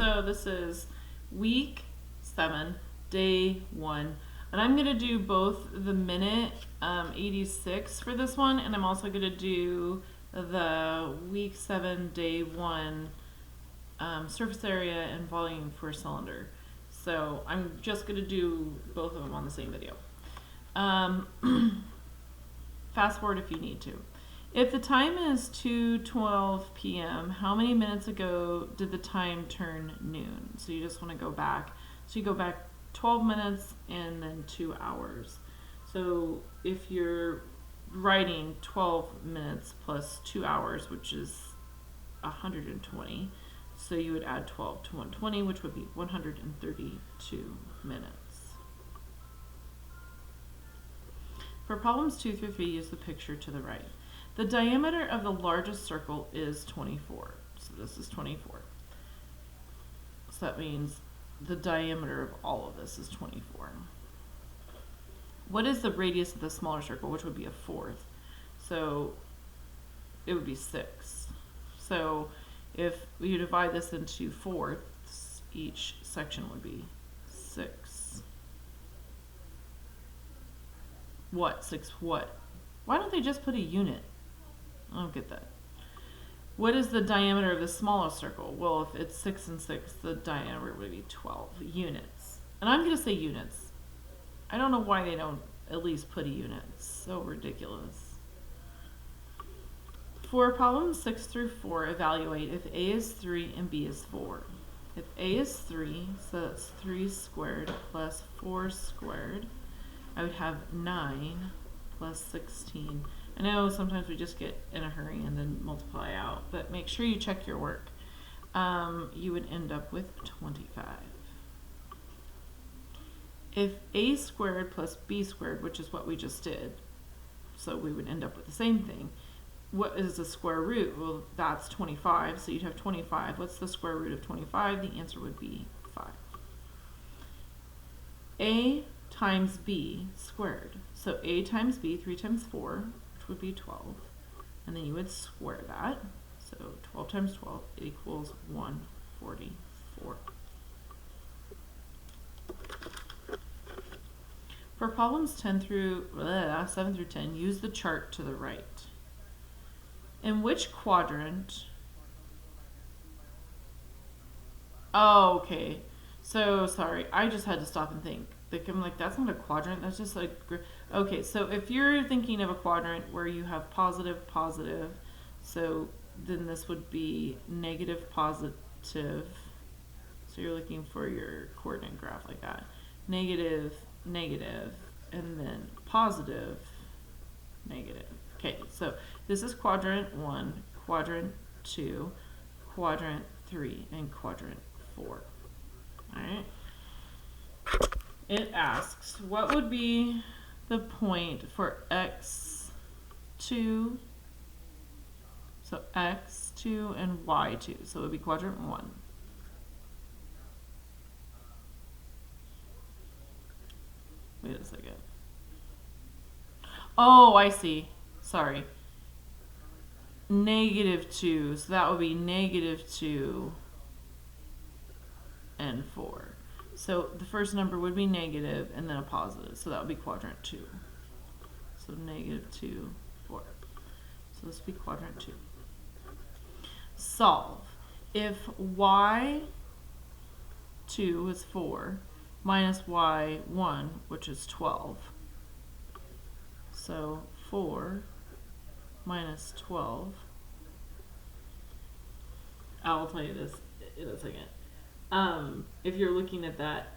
So this is week 7, day 1. And I'm going to do both the minute 86 for this one, and I'm also going to do the week 7, day 1 surface area and volume per cylinder. So I'm just going to do both of them on the same video. Fast forward if you need to. If the time is 2:12 p.m., how many minutes ago did the time turn noon? So you just want to go back. So you go back 12 minutes and then 2 hours. So if you're writing 12 minutes plus 2 hours, which is 120, so you would add 12 to 120, which would be 132 minutes. For problems 2 through 3, use the picture to the right. The diameter of the largest circle is 24. So this is 24. So that means the diameter of all of this is 24. What is the radius of the smaller circle, which would be a fourth? So it would be 6. So if you divide this into fourths, each section would be 6. What? 6 what? Why don't they just put a unit? I don't get that. What is the diameter of the smallest circle? Well, if it's 6 and 6, the diameter would be 12 units. And I'm going to say units. I don't know why they don't at least put a unit. It's so ridiculous. For problems 6 through 4, evaluate if A is 3 and B is 4. If A is 3, so that's 3 squared plus 4 squared, I would have 9 plus 16. I know sometimes we just get in a hurry and then multiply out, but make sure you check your work. You would end up with 25. If A squared plus B squared, which is what we just did, so we would end up with the same thing. What is the square root? Well, that's 25, so you'd have 25. What's the square root of 25? The answer would be 5. A times B squared. So A times B, 3 times 4, which would be 12. And then you would square that. So 12 times 12 equals 144. For problems 7 through 10, use the chart to the right. In which quadrant? Oh, okay. So sorry, I just had to stop and think. I'm like, that's not a quadrant, that's just like, okay, so if you're thinking of a quadrant where you have positive, positive, so then this would be negative, positive, so you're looking for your coordinate graph like that, negative, negative, and then positive, negative. Okay, so this is quadrant 1, quadrant 2, quadrant 3, and quadrant 4. Alright. It asks, what would be the point for x2, so x2 and y2, so it would be quadrant 1. Wait a second. Oh, I see. Sorry. -2, so that would be -2 and 4. So the first number would be negative and then a positive, so that would be quadrant 2. So -2, 4. So this would be quadrant 2. Solve. If y2 is 4 minus y1, which is 12, so 4 minus 12, I'll tell you this in a second. If you're looking at that,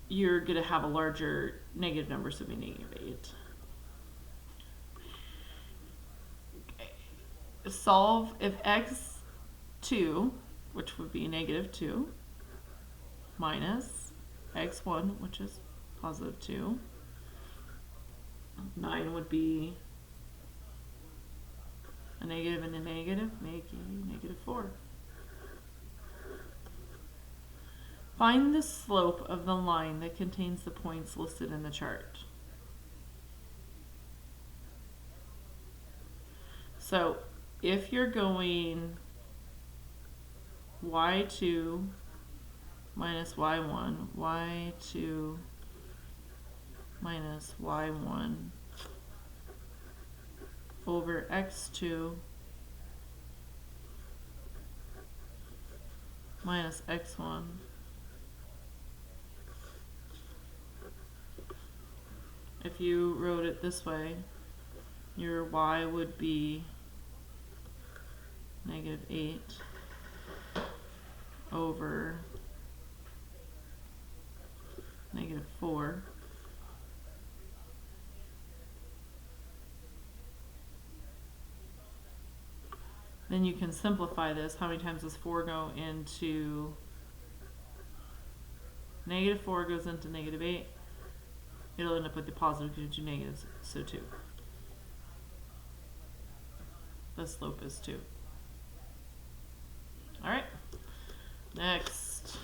you're going to have a larger negative number, so it'll be -8. Okay. Solve if x2, which would be -2, minus x1, which is +2. 9 would be a negative and a negative, making -4. Find the slope of the line that contains the points listed in the chart. So if you're going y2 minus y1, y2 minus y1 over x2 minus x1 if you wrote it this way, your y would be -8 over -4 then you can simplify this. How many times does 4 go into -4 goes into -8? It'll end up with the positive because you do negatives, so 2. The slope is 2. Alright, next,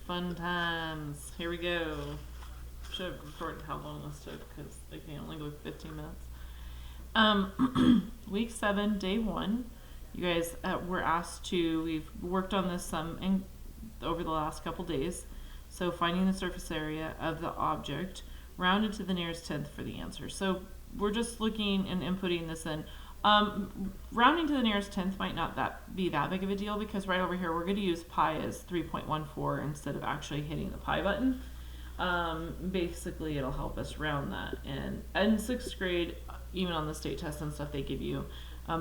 fun times. Here we go. Should have recorded how long this took because they can only go 15 minutes. Week 7, day 1. You guys were asked to, we've worked on this some over the last couple days. So finding the surface area of the object, rounded to the nearest tenth for the answer. So we're just looking and inputting this in. Rounding to the nearest tenth might not be that big of a deal because right over here we're going to use pi as 3.14 instead of actually hitting the pi button. Basically it'll help us round that. And in 6th grade, even on the state test and stuff, they give you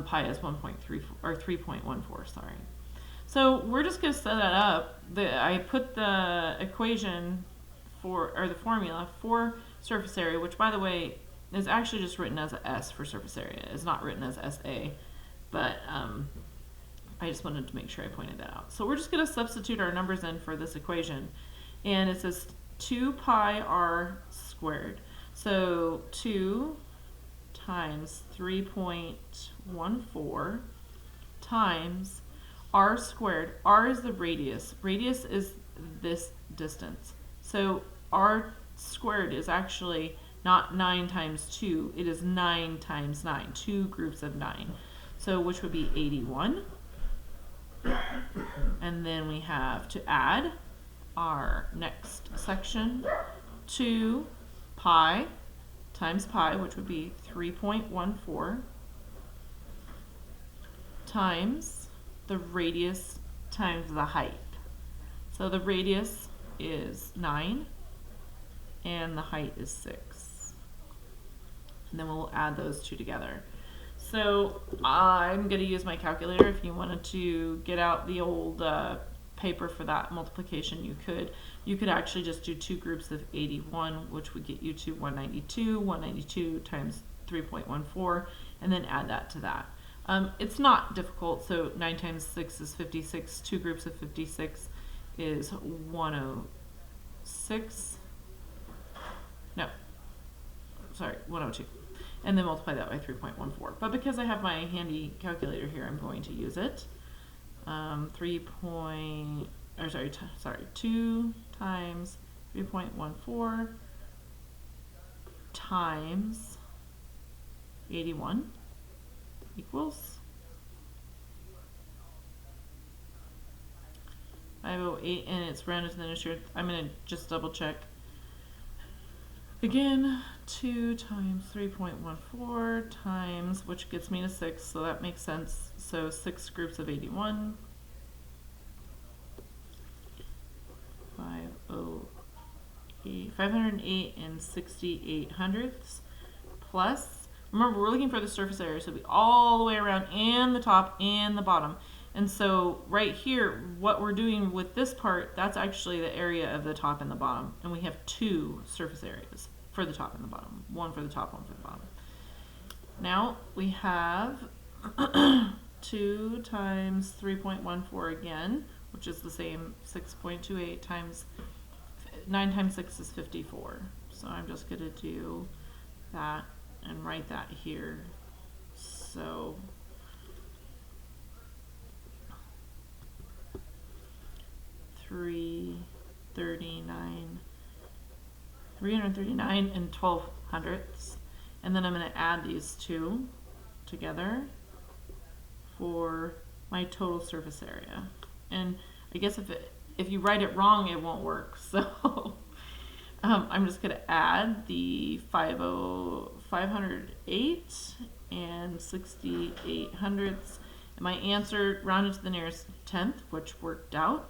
pi as 1.34 or 3.14, sorry. So we're just going to set that up. I put the equation or the formula for surface area, which by the way is actually just written as a S for surface area. It's not written as SA, but I just wanted to make sure I pointed that out. So we're just going to substitute our numbers in for this equation, and it says 2 pi r squared. So 2 times 3.14 times r squared. R is the radius. Radius is this distance. So r squared is actually not 9 times 2. It is 9 times 9. 2 groups of 9. So which would be 81. And then we have to add our next section, 2 pi times pi, which would be 3.14, times the radius times the height. So the radius is 9 and the height is 6. And then we'll add those two together. So I'm going to use my calculator. If you wanted to get out the old paper for that multiplication, you could. You could actually just do 2 groups of 81, which would get you to 192. 192 times 3.14, and then add that to that. It's not difficult. So 9 times 6 is 56. 2 groups of 56 is 106. No, sorry, 102. And then multiply that by 3.14. But because I have my handy calculator here, I'm going to use it. 2 times 3.14 times 81 equals 508, and it's rounded to the nearest. I'm going to just double check. Again, 2 times 3.14 times, which gets me to 6, so that makes sense. So 6 groups of 81. 508 and 68 hundredths plus, remember we're looking for the surface area, so it'll be all the way around and the top and the bottom. And so right here, what we're doing with this part, that's actually the area of the top and the bottom. And we have 2 surface areas for the top and the bottom. One for the top, one for the bottom. Now we have 2 times 3.14 again, which is the same, 6.28 times 9 times 6 is 54. So I'm just going to do that and write that here. So 339 and 12 hundredths. And then I'm going to add these two together for my total surface area. And I guess if if you write it wrong, it won't work. So I'm just going to add the 508 and 68 hundredths. And my answer, rounded to the nearest tenth, which worked out,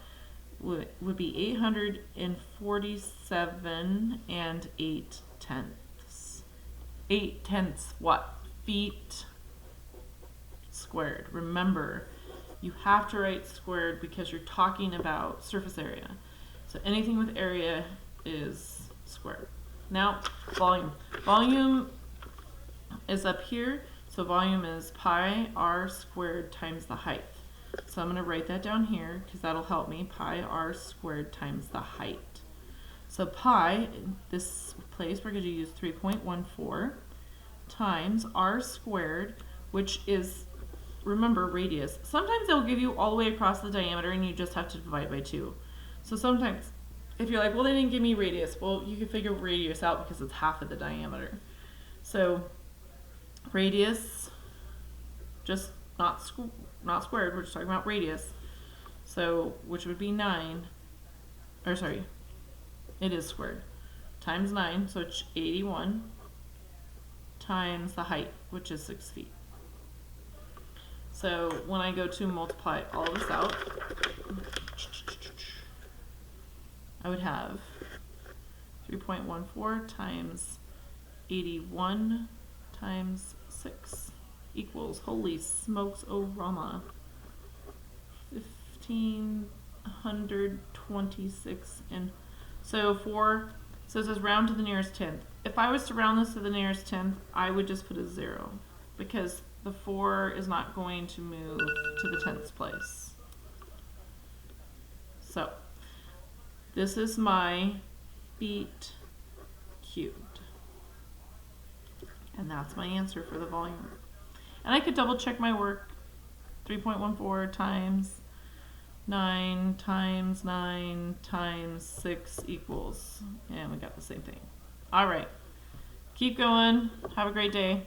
would be 847 and 8 tenths. 8 tenths what? Feet squared. Remember, you have to write squared because you're talking about surface area. So anything with area is squared. Now, volume. Volume is up here. So volume is pi r squared times the height. So I'm going to write that down here because that'll help me. Pi r squared times the height. So pi, in this place, we're going to use 3.14 times r squared, which is, remember, radius. Sometimes they'll give you all the way across the diameter and you just have to divide by 2. So sometimes, if you're like, well, they didn't give me radius, well, you can figure radius out because it's half of the diameter. So radius, just not squared, we're just talking about radius. So, which would be 9, or sorry, it is squared, times 9, so it's 81, times the height, which is 6 feet. So when I go to multiply all of this out, I would have 3.14 times 81 times 6 equals, holy smokes, oh Rama, 1526. And so so it says round to the nearest tenth. If I was to round this to the nearest tenth, I would just put a 0 because the 4 is not going to move to the tenths place. So this is my feet cubed. And that's my answer for the volume. And I could double check my work. 3.14 times 9 times 9 times 6 equals, and we got the same thing. All right, keep going. Have a great day.